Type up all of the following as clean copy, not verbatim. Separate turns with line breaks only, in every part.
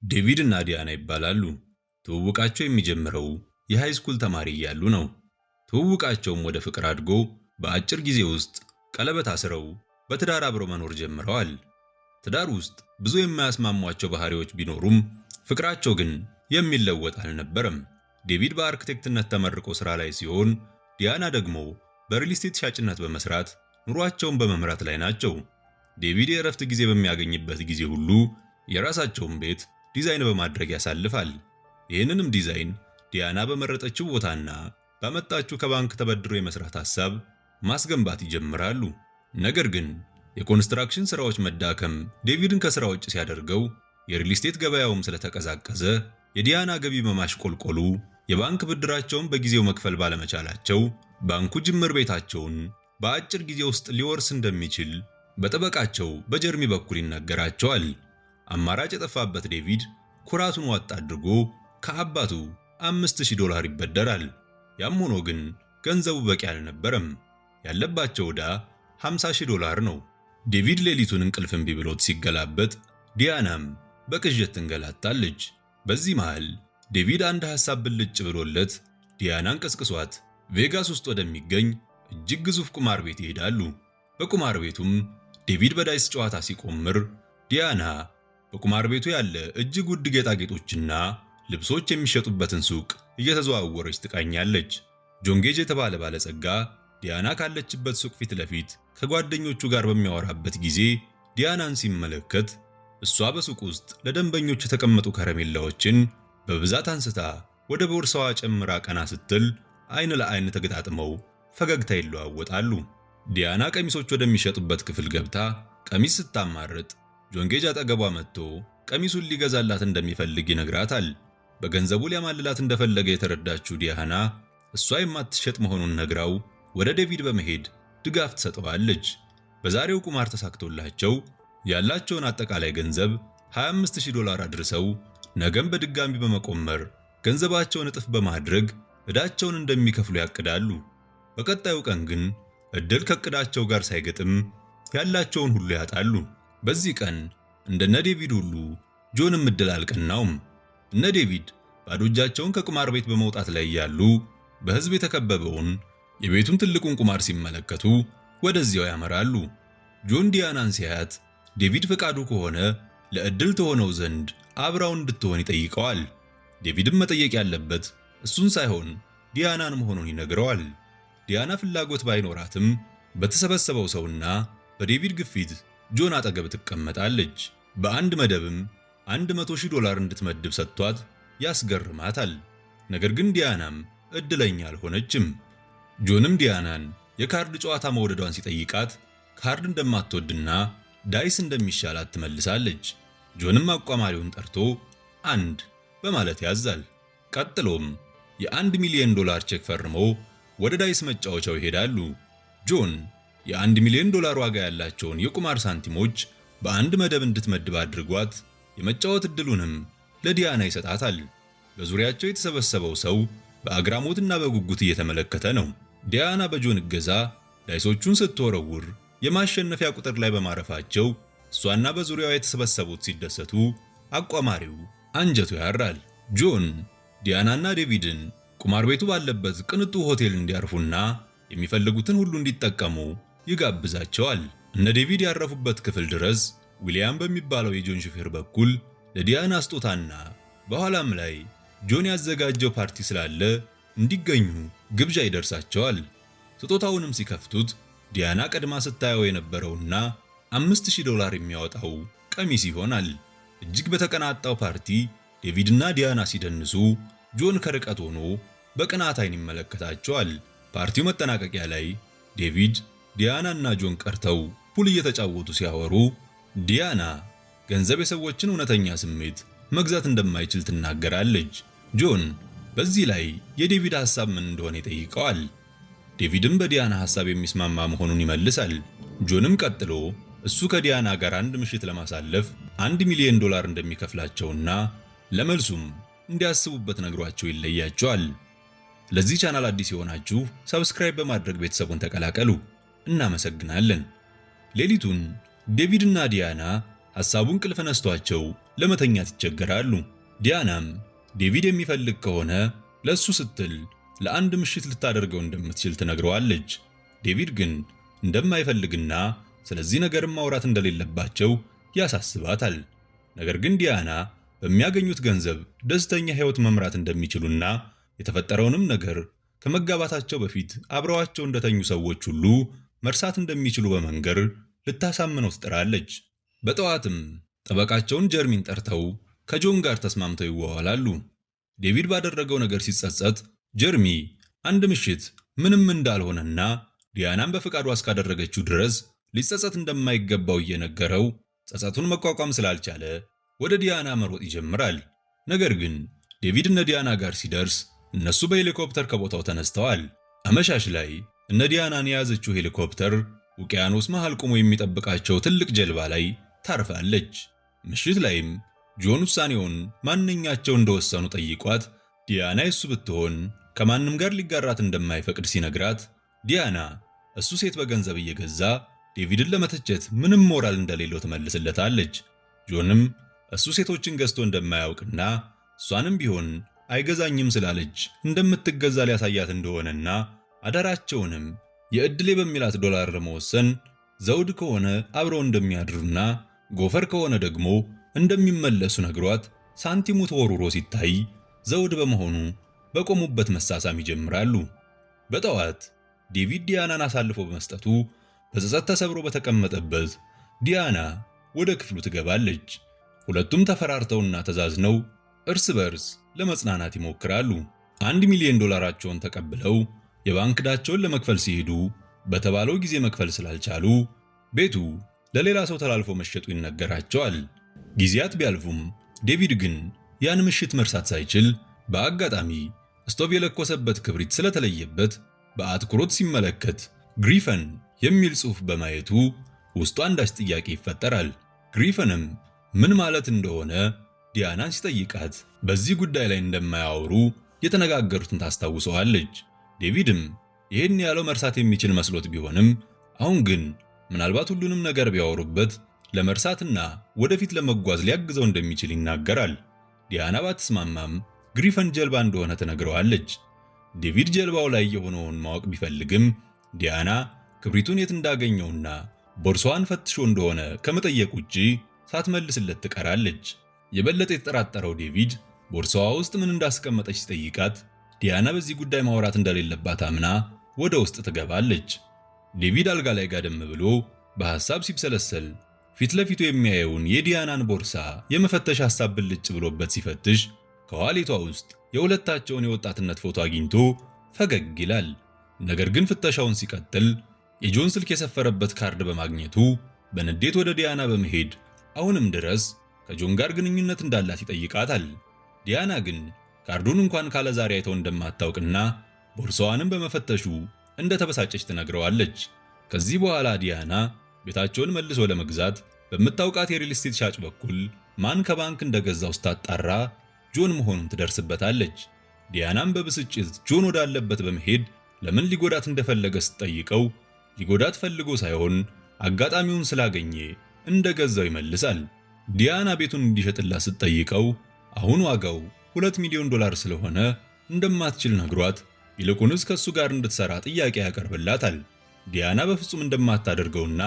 ዴቪድ እና ዲያና ይባላሉ። ትውውቃቸው የሚጀምረው የሃይስኩል ተማሪ እያሉ ነው። ትውውቃቸውም ወደ ፍቅር አድጎ በአጭር ጊዜ ውስጥ ቀለበት አስረው በትዳር አብረው መኖር ጀምረዋል። ትዳር ውስጥ ብዙ የማያስማሟቸው ባህሪዎች ቢኖሩም ፍቅራቸው ግን የሚለወጥ አልነበረም። ዴቪድ በአርክቴክትነት ተመርቆ ስራ ላይ ሲሆን፣ ዲያና ደግሞ በሪል ስቴት ሻጭነት በመስራት ኑሯቸውን በመምራት ላይ ናቸው። ዴቪድ የእረፍት ጊዜ በሚያገኝበት ጊዜ ሁሉ የራሳቸውን ቤት ዲዛይን በማድረግ ያሳልፋል። ይህንንም ዲዛይን ዲያና በመረጠችው ቦታና ባመጣችው ከባንክ ተበድሮ የመስራት ሐሳብ ማስገንባት ይጀምራሉ። ነገር ግን የኮንስትራክሽን ስራዎች መዳከም ዴቪድን ከስራ ውጭ ሲያደርገው፣ የሪል ስቴት ገበያውም ስለተቀዛቀዘ የዲያና ገቢ በማሽቆልቆሉ የባንክ ብድራቸውን በጊዜው መክፈል ባለመቻላቸው ባንኩ ጅምር ቤታቸውን በአጭር ጊዜ ውስጥ ሊወርስ እንደሚችል በጠበቃቸው በጀርሚ በኩል ይነገራቸዋል። አማራጭ የጠፋበት ዴቪድ ኩራቱን ዋጥ አድርጎ ከአባቱ $5000 ይበደራል። ያም ሆኖ ግን ገንዘቡ በቂ አልነበረም። ያለባቸው ዕዳ $50000 ነው። ዴቪድ ሌሊቱን እንቅልፍ እምቢ ብሎት ሲገላበጥ፣ ዲያናም በቅዠት ትንገላታለች። በዚህ መሃል ዴቪድ አንድ ሐሳብ ብልጭ ብሎለት ዲያናን ቀስቅሷት ቬጋስ ውስጥ ወደሚገኝ እጅግ ግዙፍ ቁማር ቤት ይሄዳሉ። በቁማር ቤቱም ዴቪድ በዳይስ ጨዋታ ሲቆምር፣ ዲያና በቁማር ቤቱ ያለ እጅግ ውድ ጌጣጌጦችና ልብሶች የሚሸጡበትን ሱቅ እየተዘዋወረች ትቃኛለች። ጆን ጌጅ የተባለ ባለጸጋ ዲያና ካለችበት ሱቅ ፊት ለፊት ከጓደኞቹ ጋር በሚያወራበት ጊዜ ዲያናን ሲመለከት፣ እሷ በሱቅ ውስጥ ለደንበኞች የተቀመጡ ከረሜላዎችን በብዛት አንስታ ወደ ቦርሳዋ ጨምራ ቀና ስትል አይን ለአይን ተገጣጥመው ፈገግታ ይለዋወጣሉ። ዲያና ቀሚሶች ወደሚሸጡበት ክፍል ገብታ ቀሚስ ስታማርጥ፣ ጆን ጌጅ አጠገቧ መጥቶ ቀሚሱን ሊገዛላት እንደሚፈልግ ይነግራታል። በገንዘቡ ሊያማልላት እንደፈለገ የተረዳችው ዲያና እሷ የማትሸጥ መሆኑን ነግራው ወደ ዴቪድ በመሄድ ድጋፍ ትሰጠዋለች። በዛሬው ቁማር ተሳክቶላቸው ያላቸውን አጠቃላይ ገንዘብ $25000 አድርሰው ነገም በድጋሚ በመቆመር ገንዘባቸውን እጥፍ በማድረግ ዕዳቸውን እንደሚከፍሉ ያቅዳሉ። በቀጣዩ ቀን ግን እድል ከዕቅዳቸው ጋር ሳይገጥም ያላቸውን ሁሉ ያጣሉ። በዚህ ቀን እንደነ ዴቪድ ሁሉ ጆንም እድል አልቀናውም። እነ ዴቪድ ባዶ እጃቸውን ከቁማር ቤት በመውጣት ላይ ያሉ በሕዝብ የተከበበውን የቤቱን ትልቁን ቁማር ሲመለከቱ ወደዚያው ያመራሉ። ጆን ዲያናን ሲያያት ዴቪድ ፈቃዱ ከሆነ ለእድል ተሆነው ዘንድ አብራው እንድትሆን ይጠይቀዋል። ዴቪድም መጠየቅ ያለበት እሱን ሳይሆን ዲያናን መሆኑን ይነግረዋል። ዲያና ፍላጎት ባይኖራትም በተሰበሰበው ሰውና በዴቪድ ግፊት ጆን አጠገብ ትቀመጣለች። በአንድ መደብም $100,000 እንድትመድብ ሰጥቷት ያስገርማታል። ነገር ግን ዲያናም እድለኛ አልሆነችም። ጆንም ዲያናን የካርድ ጨዋታ መውደዷን ሲጠይቃት ካርድ እንደማትወድና ዳይስ እንደሚሻላት ትመልሳለች። ጆንም አቋማሪውን ጠርቶ አንድ በማለት ያዛል። ቀጥሎም $1 ሚሊዮን ቼክ ፈርሞ ወደ ዳይስ መጫወቻው ይሄዳሉ። ጆን $1 ሚሊዮን ዋጋ ያላቸውን የቁማር ሳንቲሞች በአንድ መደብ እንድትመድብ አድርጓት የመጫወት እድሉንም ለዲያና ይሰጣታል። በዙሪያቸው የተሰበሰበው ሰው በአግራሞትና በጉጉት እየተመለከተ ነው። ዲያና በጆን እገዛ ዳይሶቹን ስትወረውር የማሸነፊያ ቁጥር ላይ በማረፋቸው እሷና በዙሪያዋ የተሰበሰቡት ሲደሰቱ፣ አቋማሪው አንጀቱ ያራል። ጆን ዲያናና ዴቪድን ቁማር ቤቱ ባለበት ቅንጡ ሆቴል እንዲያርፉና የሚፈልጉትን ሁሉ እንዲጠቀሙ ይጋብዛቸዋል። እነ ዴቪድ ያረፉበት ክፍል ድረስ ዊሊያም በሚባለው የጆን ሹፌር በኩል ለዲያና ስጦታና በኋላም ላይ ጆን ያዘጋጀው ፓርቲ ስላለ እንዲገኙ ግብዣ ይደርሳቸዋል። ስጦታውንም ሲከፍቱት ዲያና ቀድማ ስታየው የነበረውና $5000 የሚያወጣው ቀሚስ ይሆናል። እጅግ በተቀናጣው ፓርቲ ዴቪድና ዲያና ሲደንሱ ጆን ከርቀት ሆኖ በቅናት አይን ይመለከታቸዋል። ፓርቲው መጠናቀቂያ ላይ ዴቪድ፣ ዲያና እና ጆን ቀርተው ፑል እየተጫወቱ ሲያወሩ ዲያና ገንዘብ የሰዎችን እውነተኛ ስሜት መግዛት እንደማይችል ትናገራለች። ጆን በዚህ ላይ የዴቪድ ሐሳብ ምን እንደሆነ ይጠይቀዋል። ዴቪድም በዲያና ሐሳብ የሚስማማ መሆኑን ይመልሳል። ጆንም ቀጥሎ እሱ ከዲያና ጋር አንድ ምሽት ለማሳለፍ $1 ሚሊዮን እንደሚከፍላቸውና ለመልሱም እንዲያስቡበት ነግሯቸው ይለያቸዋል። ለዚህ ቻናል አዲስ የሆናችሁ ሰብስክራይብ በማድረግ ቤተሰቡን ተቀላቀሉ። እናመሰግናለን። ሌሊቱን ዴቪድና ዲያና ሐሳቡን ቅልፍ ነስቷቸው ለመተኛት ይቸገራሉ። ዲያናም ዴቪድ የሚፈልግ ከሆነ ለሱ ስትል ለአንድ ምሽት ልታደርገው እንደምትችል ትነግረዋለች። ዴቪድ ግን እንደማይፈልግና ስለዚህ ነገርም ማውራት እንደሌለባቸው ያሳስባታል። ነገር ግን ዲያና በሚያገኙት ገንዘብ ደስተኛ ሕይወት መምራት እንደሚችሉና የተፈጠረውንም ነገር ከመጋባታቸው በፊት አብረዋቸው እንደተኙ ሰዎች ሁሉ መርሳት እንደሚችሉ በመንገር ልታሳምነው ትጥራለች። በጠዋትም ጠበቃቸውን ጀርሚን ጠርተው ከጆን ጋር ተስማምተው ይዋዋላሉ። ዴቪድ ባደረገው ነገር ሲጸጸት ጀርሚ አንድ ምሽት ምንም እንዳልሆነና ዲያናን በፍቃዷ እስካደረገችው ድረስ ሊጸጸት እንደማይገባው እየነገረው ጸጸቱን መቋቋም ስላልቻለ ወደ ዲያና መሮጥ ይጀምራል። ነገር ግን ዴቪድ እነ ዲያና ጋር ሲደርስ እነሱ በሄሊኮፕተር ከቦታው ተነስተዋል። አመሻሽ ላይ እነ ዲያናን የያዘችው ሄሊኮፕተር ውቅያኖስ መሃል ቆሞ የሚጠብቃቸው ትልቅ ጀልባ ላይ ታርፋለች። ምሽት ላይም ጆን ውሳኔውን ማንኛቸው እንደወሰኑ ጠይቋት ዲያና እሱ ብትሆን ከማንም ጋር ሊጋራት እንደማይፈቅድ ሲነግራት ዲያና እሱ ሴት በገንዘብ እየገዛ ዴቪድን ለመተቸት ምንም ሞራል እንደሌለው ትመልስለታለች። ጆንም እሱ ሴቶችን ገዝቶ እንደማያውቅና እሷንም ቢሆን አይገዛኝም ስላለች እንደምትገዛ ሊያሳያት እንደሆነና አዳራቸውንም የእድሌ በሚላት ዶላር ለመወሰን ዘውድ ከሆነ አብረው እንደሚያድሩና ጎፈር ከሆነ ደግሞ እንደሚመለሱ ነግሯት ሳንቲሙ ተወርውሮ ሲታይ ዘውድ በመሆኑ በቆሙበት መሳሳም ይጀምራሉ። በጠዋት ዴቪድ ዲያናን አሳልፎ በመስጠቱ በጸጸት ተሰብሮ በተቀመጠበት ዲያና ወደ ክፍሉ ትገባለች። ሁለቱም ተፈራርተውና ተዛዝነው እርስ በርስ ለመጽናናት ይሞክራሉ። $1 ሚሊዮን ዶላራቸውን ተቀብለው የባንክ ዕዳቸውን ለመክፈል ሲሄዱ በተባለው ጊዜ መክፈል ስላልቻሉ ቤቱ ለሌላ ሰው ተላልፎ መሸጡ ይነገራቸዋል። ጊዜያት ቢያልፉም ዴቪድ ግን ያን ምሽት መርሳት ሳይችል በአጋጣሚ ስቶቭ የለኮሰበት ክብሪት ስለተለየበት በአትኩሮት ሲመለከት ግሪፈን የሚል ጽሑፍ በማየቱ ውስጡ አንዳች ጥያቄ ይፈጠራል። ግሪፈንም ምን ማለት እንደሆነ ዲያናን ሲጠይቃት በዚህ ጉዳይ ላይ እንደማያወሩ የተነጋገሩትን ታስታውሰዋለች። ዴቪድም ይህን ያለው መርሳት የሚችል መስሎት ቢሆንም አሁን ግን ምናልባት ሁሉንም ነገር ቢያወሩበት ለመርሳትና ወደፊት ለመጓዝ ሊያግዘው እንደሚችል ይናገራል። ዲያና ባትስማማም ግሪፈን ጀልባ እንደሆነ ትነግረዋለች። ዴቪድ ጀልባው ላይ የሆነውን ማወቅ ቢፈልግም ዲያና ክብሪቱን የት እንዳገኘውና ቦርሳዋን ፈትሾ እንደሆነ ከመጠየቅ ውጪ ሳትመልስለት ትቀራለች። የበለጠ የተጠራጠረው ዴቪድ ቦርሳዋ ውስጥ ምን እንዳስቀመጠች ሲጠይቃት ዲያና በዚህ ጉዳይ ማውራት እንደሌለባት አምና ወደ ውስጥ ትገባለች። ዴቪድ አልጋ ላይ ጋደም ብሎ በሐሳብ ሲብሰለሰል ፊት ለፊቱ የሚያየውን የዲያናን ቦርሳ የመፈተሽ ሐሳብ ብልጭ ብሎበት ሲፈትሽ ከዋሌቷ ውስጥ የሁለታቸውን የወጣትነት ፎቶ አግኝቶ ፈገግ ይላል። ነገር ግን ፍተሻውን ሲቀጥል የጆን ስልክ የሰፈረበት ካርድ በማግኘቱ በንዴት ወደ ዲያና በመሄድ አሁንም ድረስ ከጆን ጋር ግንኙነት እንዳላት ይጠይቃታል። ዲያና ግን ካርዱን እንኳን ካለ ዛሬ አይተው እንደማታውቅና ቦርሳዋንም በመፈተሹ እንደተበሳጨች ትነግረዋለች። ከዚህ በኋላ ዲያና ቤታቸውን መልሶ ለመግዛት በምታውቃት የሪል ስቴት ሻጭ በኩል ማን ከባንክ እንደገዛው ስታጣራ ጆን መሆኑን ትደርስበታለች። ዲያናም በብስጭት ጆን ወዳለበት በመሄድ ለምን ሊጎዳት እንደፈለገ ስትጠይቀው ሊጎዳት ፈልጎ ሳይሆን አጋጣሚውን ስላገኘ እንደገዛው ይመልሳል። ዲያና ቤቱን እንዲሸጥላት ስትጠይቀው አሁን ዋጋው $2 ሚሊዮን ስለሆነ እንደማትችል ነግሯት ይልቁንስ ከሱ ጋር እንድትሰራ ጥያቄ ያቀርብላታል። ዲያና በፍጹም እንደማታደርገውና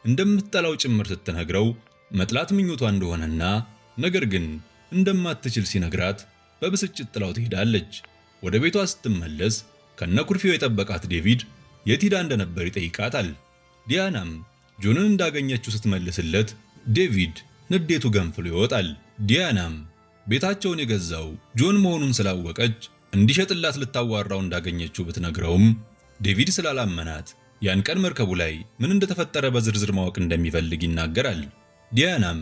እንደምትጠላው ጭምር ስትነግረው መጥላት ምኞቷ እንደሆነና ነገር ግን እንደማትችል ሲነግራት በብስጭት ጥላው ትሄዳለች። ወደ ቤቷ ስትመለስ ከነኩርፊው የጠበቃት ዴቪድ የት ሄዳ እንደነበር ይጠይቃታል። ዲያናም ጆንን እንዳገኘችው ስትመልስለት ዴቪድ ንዴቱ ገንፍሎ ይወጣል። ዲያናም ቤታቸውን የገዛው ጆን መሆኑን ስላወቀች እንዲሸጥላት ልታዋራው እንዳገኘችው ብትነግረውም ዴቪድ ስላላመናት ያን ቀን መርከቡ ላይ ምን እንደተፈጠረ በዝርዝር ማወቅ እንደሚፈልግ ይናገራል። ዲያናም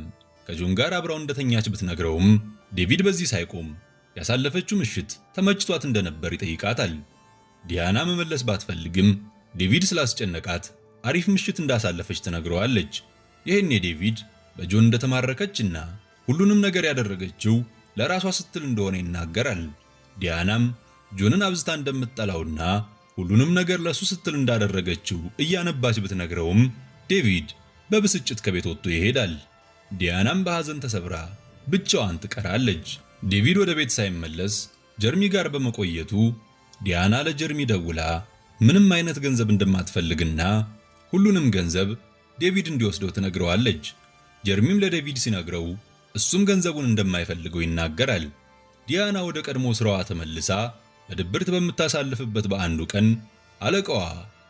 ከጆን ጋር አብራው እንደተኛች ብትነግረውም ዴቪድ በዚህ ሳይቆም ያሳለፈችው ምሽት ተመችቷት እንደነበር ይጠይቃታል። ዲያና መመለስ ባትፈልግም ዴቪድ ስላስጨነቃት አሪፍ ምሽት እንዳሳለፈች ትነግረዋለች። ይህኔ ዴቪድ በጆን እንደተማረከችና ሁሉንም ነገር ያደረገችው ለራሷ ስትል እንደሆነ ይናገራል። ዲያናም ጆንን አብዝታ እንደምትጠላውና ሁሉንም ነገር ለሱ ስትል እንዳደረገችው እያነባች ብትነግረውም ዴቪድ በብስጭት ከቤት ወጥቶ ይሄዳል። ዲያናም በሐዘን ተሰብራ ብቻዋን ትቀራለች። ዴቪድ ወደ ቤት ሳይመለስ ጀርሚ ጋር በመቆየቱ ዲያና ለጀርሚ ደውላ ምንም አይነት ገንዘብ እንደማትፈልግና ሁሉንም ገንዘብ ዴቪድ እንዲወስደው ትነግረዋለች። ጀርሚም ለዴቪድ ሲነግረው እሱም ገንዘቡን እንደማይፈልገው ይናገራል። ዲያና ወደ ቀድሞ ስራዋ ተመልሳ በድብርት በምታሳልፍበት በአንዱ ቀን አለቃዋ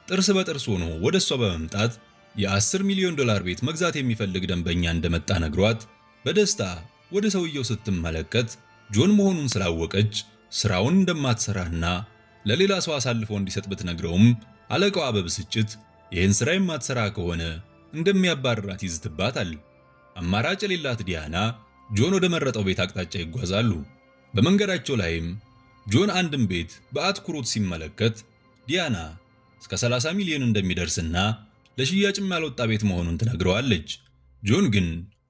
ጥርስ በጥርስ ሆኖ ወደ እሷ በመምጣት የ10 ሚሊዮን ዶላር ቤት መግዛት የሚፈልግ ደንበኛ እንደመጣ ነግሯት በደስታ ወደ ሰውየው ስትመለከት ጆን መሆኑን ስላወቀች ስራውን እንደማትሰራና ለሌላ ሰው አሳልፎ እንዲሰጥ ብትነግረውም አለቃዋ በብስጭት ይህን ስራ የማትሰራ ከሆነ እንደሚያባርራት ይዝትባታል። አማራጭ የሌላት ዲያና ጆን ወደ መረጠው ቤት አቅጣጫ ይጓዛሉ። በመንገዳቸው ላይም ጆን አንድን ቤት በአትኩሮት ሲመለከት ዲያና እስከ 30 ሚሊዮን እንደሚደርስና ለሽያጭም ያልወጣ ቤት መሆኑን ትነግረዋለች። ጆን ግን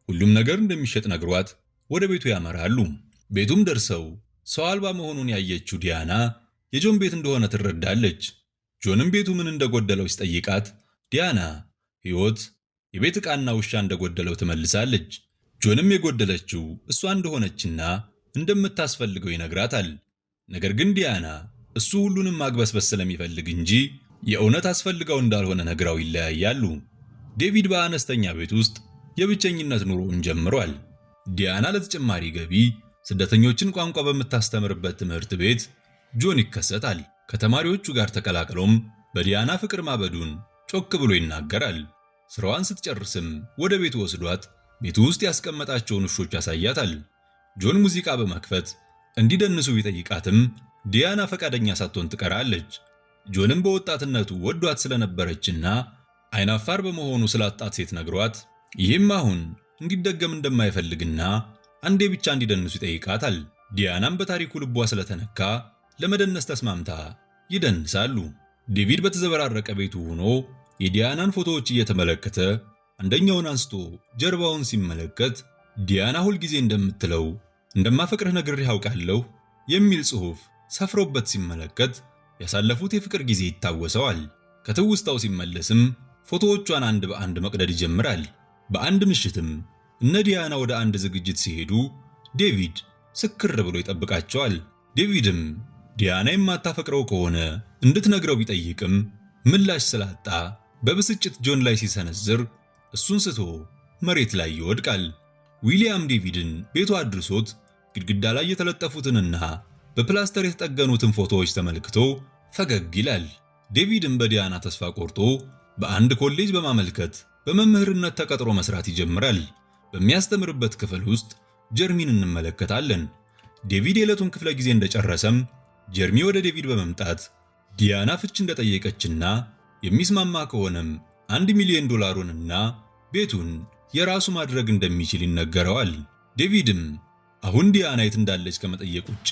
ሁሉም ነገር እንደሚሸጥ ነግሯት ወደ ቤቱ ያመራሉ። ቤቱም ደርሰው ሰው አልባ መሆኑን ያየችው ዲያና የጆን ቤት እንደሆነ ትረዳለች። ጆንም ቤቱ ምን እንደጎደለው ሲጠይቃት ዲያና ሕይወት፣ የቤት ዕቃና ውሻ እንደጎደለው ትመልሳለች። ጆንም የጎደለችው እሷ እንደሆነችና እንደምታስፈልገው ይነግራታል። ነገር ግን ዲያና እሱ ሁሉንም ማግበስበስ ስለሚፈልግ እንጂ የእውነት አስፈልገው እንዳልሆነ ነግራው ይለያያሉ። ዴቪድ በአነስተኛ ቤት ውስጥ የብቸኝነት ኑሮውን ጀምሯል። ዲያና ለተጨማሪ ገቢ ስደተኞችን ቋንቋ በምታስተምርበት ትምህርት ቤት ጆን ይከሰታል። ከተማሪዎቹ ጋር ተቀላቅሎም በዲያና ፍቅር ማበዱን ጮክ ብሎ ይናገራል። ስራዋን ስትጨርስም ወደ ቤቱ ወስዷት ቤቱ ውስጥ ያስቀመጣቸውን ውሾች ያሳያታል። ጆን ሙዚቃ በመክፈት እንዲደንሱ ቢጠይቃትም ዲያና ፈቃደኛ ሳትሆን ትቀራለች። ጆንም በወጣትነቱ ወዷት ስለነበረችና አይናፋር በመሆኑ ስላጣት ሴት ነግሯት ይህም አሁን እንዲደገም እንደማይፈልግና አንዴ ብቻ እንዲደንሱ ይጠይቃታል። ዲያናም በታሪኩ ልቧ ስለተነካ ለመደነስ ተስማምታ ይደንሳሉ። ዴቪድ በተዘበራረቀ ቤቱ ሆኖ የዲያናን ፎቶዎች እየተመለከተ አንደኛውን አንስቶ ጀርባውን ሲመለከት ዲያና ሁል ጊዜ እንደምትለው እንደማፈቅርህ ነግሬህ ያውቃለሁ የሚል ጽሑፍ ሰፍሮበት ሲመለከት ያሳለፉት የፍቅር ጊዜ ይታወሰዋል። ከትውስታው ሲመለስም ፎቶዎቿን አንድ በአንድ መቅደድ ይጀምራል። በአንድ ምሽትም እነ ዲያና ወደ አንድ ዝግጅት ሲሄዱ ዴቪድ ስክር ብሎ ይጠብቃቸዋል። ዴቪድም ዲያና የማታፈቅረው ከሆነ እንድትነግረው ቢጠይቅም ምላሽ ስላጣ በብስጭት ጆን ላይ ሲሰነዝር እሱን ስቶ መሬት ላይ ይወድቃል። ዊሊያም ዴቪድን ቤቱ አድርሶት ግድግዳ ላይ የተለጠፉትንና በፕላስተር የተጠገኑትን ፎቶዎች ተመልክቶ ፈገግ ይላል። ዴቪድም በዲያና ተስፋ ቆርጦ በአንድ ኮሌጅ በማመልከት በመምህርነት ተቀጥሮ መስራት ይጀምራል። በሚያስተምርበት ክፍል ውስጥ ጀርሚን እንመለከታለን። ዴቪድ የዕለቱን ክፍለ ጊዜ እንደጨረሰም ጀርሚ ወደ ዴቪድ በመምጣት ዲያና ፍች እንደጠየቀችና የሚስማማ ከሆነም 1 ሚሊዮን ዶላሩንና ቤቱን የራሱ ማድረግ እንደሚችል ይነገረዋል። ዴቪድም አሁን ዲያና የት እንዳለች ከመጠየቅ ውጪ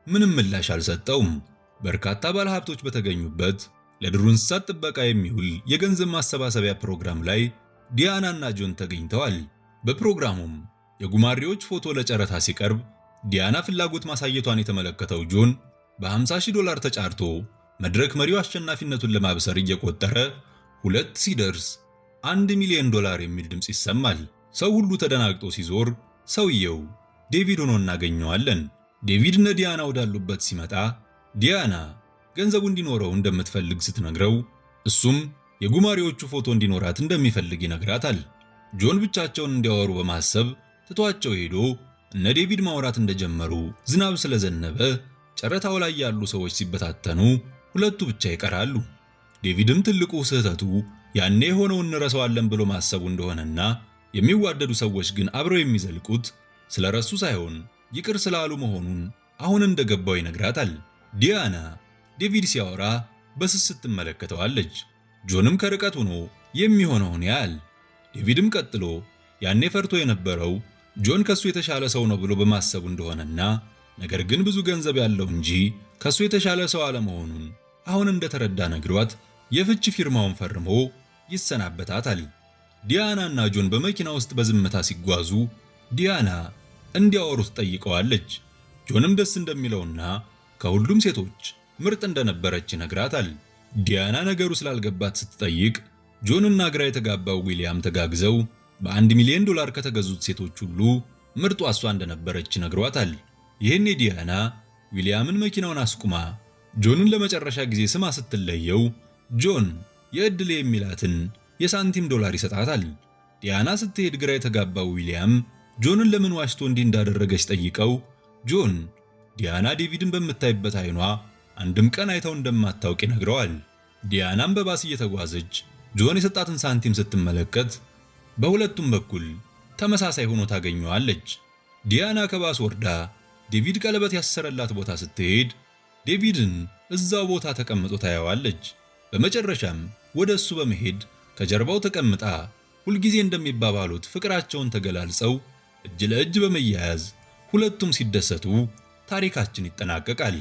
ምንም ምላሽ አልሰጠውም። በርካታ ባለሀብቶች በተገኙበት ለዱር እንስሳት ጥበቃ የሚውል የገንዘብ ማሰባሰቢያ ፕሮግራም ላይ ዲያናና ጆን ተገኝተዋል። በፕሮግራሙም የጉማሬዎች ፎቶ ለጨረታ ሲቀርብ ዲያና ፍላጎት ማሳየቷን የተመለከተው ጆን በ50,000 ተጫርቶ መድረክ መሪው አሸናፊነቱን ለማብሰር እየቆጠረ 2 ሲደርስ 1 ሚሊዮን ዶላር የሚል ድምጽ ይሰማል። ሰው ሁሉ ተደናግጦ ሲዞር ሰውየው ዴቪድ ሆኖ እናገኘዋለን። ዴቪድ እነ ዲያና ወዳሉበት ሲመጣ ዲያና ገንዘቡ እንዲኖረው እንደምትፈልግ ስትነግረው እሱም የጉማሬዎቹ ፎቶ እንዲኖራት እንደሚፈልግ ይነግራታል። ጆን ብቻቸውን እንዲያወሩ በማሰብ ትቷቸው ሄዶ እነ ዴቪድ ማውራት እንደጀመሩ ዝናብ ስለዘነበ ጨረታው ላይ ያሉ ሰዎች ሲበታተኑ ሁለቱ ብቻ ይቀራሉ። ዴቪድም ትልቁ ስህተቱ ያኔ የሆነውን እንረሳዋለን ብሎ ማሰቡ እንደሆነና የሚዋደዱ ሰዎች ግን አብረው የሚዘልቁት ስለረሱ ሳይሆን ይቅር ስላሉ መሆኑን አሁን እንደገባው ይነግራታል። ዲያና ዴቪድ ሲያወራ በስስት ትመለከተዋለች። ጆንም ከርቀት ሆኖ የሚሆነውን ያያል። ዴቪድም ቀጥሎ ያኔ ፈርቶ የነበረው ጆን ከሱ የተሻለ ሰው ነው ብሎ በማሰቡ እንደሆነና ነገር ግን ብዙ ገንዘብ ያለው እንጂ ከሱ የተሻለ ሰው አለመሆኑን አሁን እንደተረዳ ነግሯት የፍች ፊርማውን ፈርሞ ይሰናበታታል። ዲያናና ጆን በመኪና ውስጥ በዝምታ ሲጓዙ ዲያና እንዲያወሩ ትጠይቀዋለች። ጆንም ደስ እንደሚለውና ከሁሉም ሴቶች ምርጥ እንደነበረች ይነግራታል። ዲያና ነገሩ ስላልገባት ስትጠይቅ ጆንና ግራ የተጋባው ዊሊያም ተጋግዘው በ1 ሚሊዮን ዶላር ከተገዙት ሴቶች ሁሉ ምርጧ እሷ እንደነበረች ነግሯታል። ይህኔ ዲያና ዊሊያምን መኪናውን አስቁማ ጆንን ለመጨረሻ ጊዜ ስማ ስትለየው ጆን የዕድል የሚላትን የሳንቲም ዶላር ይሰጣታል። ዲያና ስትሄድ ግራ የተጋባው ዊሊያም ጆንን ለምን ዋሽቶ እንዲህ እንዳደረገች ጠይቀው ጆን ዲያና ዴቪድን በምታይበት አይኗ አንድም ቀን አይተው እንደማታውቅ ይነግረዋል። ዲያናም በባስ እየተጓዘች ጆን የሰጣትን ሳንቲም ስትመለከት በሁለቱም በኩል ተመሳሳይ ሆኖ ታገኘዋለች። ዲያና ከባስ ወርዳ ዴቪድ ቀለበት ያሰረላት ቦታ ስትሄድ ዴቪድን እዛው ቦታ ተቀምጦ ታየዋለች። በመጨረሻም ወደ እሱ በመሄድ ከጀርባው ተቀምጣ ሁልጊዜ እንደሚባባሉት ፍቅራቸውን ተገላልጸው እጅ ለእጅ በመያያዝ ሁለቱም ሲደሰቱ ታሪካችን ይጠናቀቃል።